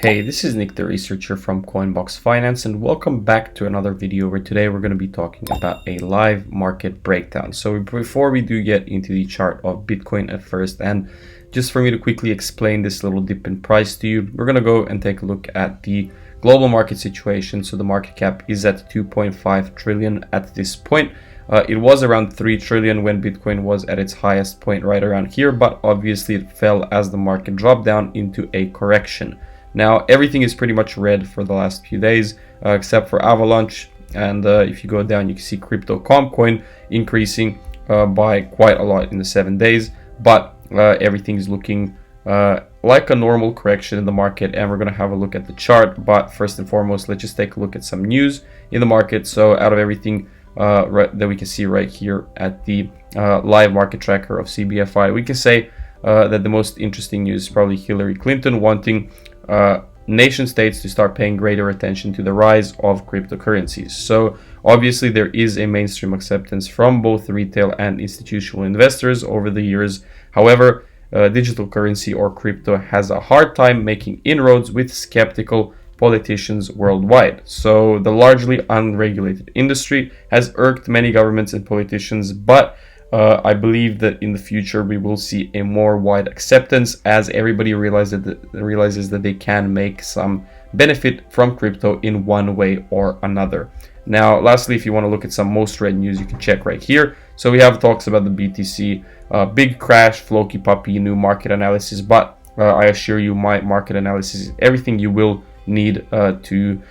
Hey, this is Nick the researcher from CoinBox Finance, and welcome back to another video where today we're going to be talking about a live market breakdown. So before we do get into the chart of Bitcoin at first, and just for me to quickly explain this little dip in price to you, we're going to go and take a look at the global market situation. So the market cap is at 2.5 trillion at this point. It was around 3 trillion when Bitcoin was at its highest point right around here, but obviously it fell as the market dropped down into a correction. Now everything is pretty much red for the last few days, except for Avalanche. And if you go down, you can see crypto Coin increasing by quite a lot in the 7 days. But everything is looking like a normal correction in the market, and we're going to have a look at the chart. But first and foremost, let's just take a look at some news in the market. So out of everything that we can see right here at the live market tracker of CBFI, we can say that the most interesting news is probably Hillary Clinton wanting nation states to start paying greater attention to the rise of cryptocurrencies. So obviously there is a mainstream acceptance from both retail and institutional investors over the years. However, digital currency or crypto has a hard time making inroads with skeptical politicians worldwide. So the largely unregulated industry has irked many governments and politicians, but I believe that in the future we will see a more wide acceptance as everybody realizes that they can make some benefit from crypto in one way or another. Now, lastly, if you want to look at some most read news, you can check right here. So we have talks about the BTC, big crash, Floki puppy, new market analysis, but I assure you my market analysis is everything you will need to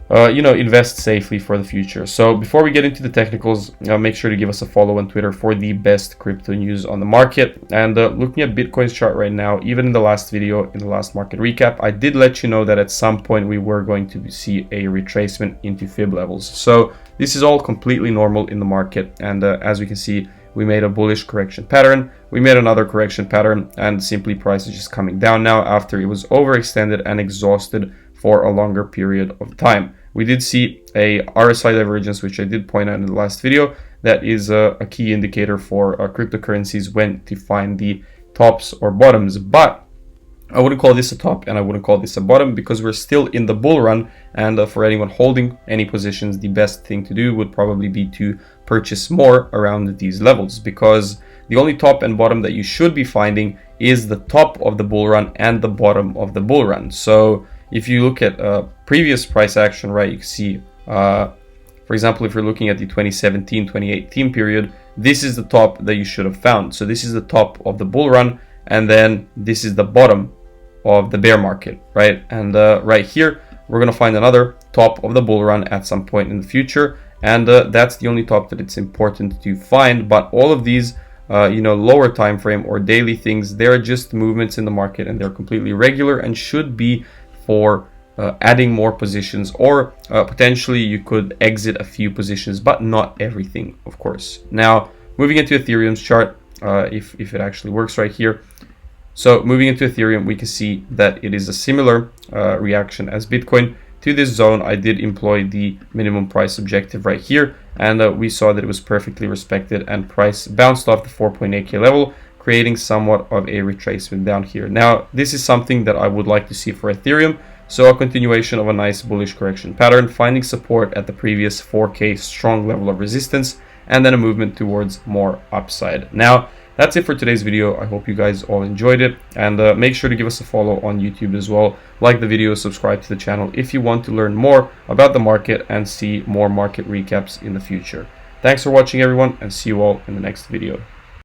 invest safely for the future. So before we get into the technicals, make sure to give us a follow on Twitter for the best crypto news on the market. And looking at Bitcoin's chart right now, even in the last video, in the last market recap, I did let you know that at some point we were going to see a retracement into fib levels. So this is all completely normal in the market. And as we can see, we made a bullish correction pattern. We made another correction pattern, and simply price is just coming down now after it was overextended and exhausted for a longer period of time. We did see a Rsi Divergence, which I did point out in the last video. That is a key indicator for cryptocurrencies when to find the tops or bottoms. But I wouldn't call this a top and I wouldn't call this a bottom because we're still in the bull run. And for anyone holding any positions, the best thing to do would probably be to purchase more around these levels, because the only top and bottom that you should be finding is the top of the bull run and the bottom of the bull run. So if you look at previous price action, right, you can see, for example, if you're looking at the 2017-2018 period, this is the top that you should have found. So this is the top of the bull run, and then this is the bottom of the bear market, right? And right here, we're going to find another top of the bull run at some point in the future. And that's the only top that it's important to find. But all of these lower time frame or daily things, they're just movements in the market, and they're completely regular and should be for adding more positions, or potentially you could exit a few positions, but not everything, of course. Now, moving into Ethereum's chart, if it actually works right here. So moving into Ethereum, we can see that it is a similar reaction as Bitcoin. To this zone, I did employ the minimum price objective right here, and we saw that it was perfectly respected, and price bounced off the 4.8k level, creating somewhat of a retracement down here. Now, this is something that I would like to see for Ethereum. So a continuation of a nice bullish correction pattern, finding support at the previous 4k strong level of resistance, and then a movement towards more upside. Now, that's it for today's video. I hope you guys all enjoyed it, and make sure to give us a follow on YouTube as well. Like the video, subscribe to the channel if you want to learn more about the market and see more market recaps in the future. Thanks for watching, everyone, and see you all in the next video.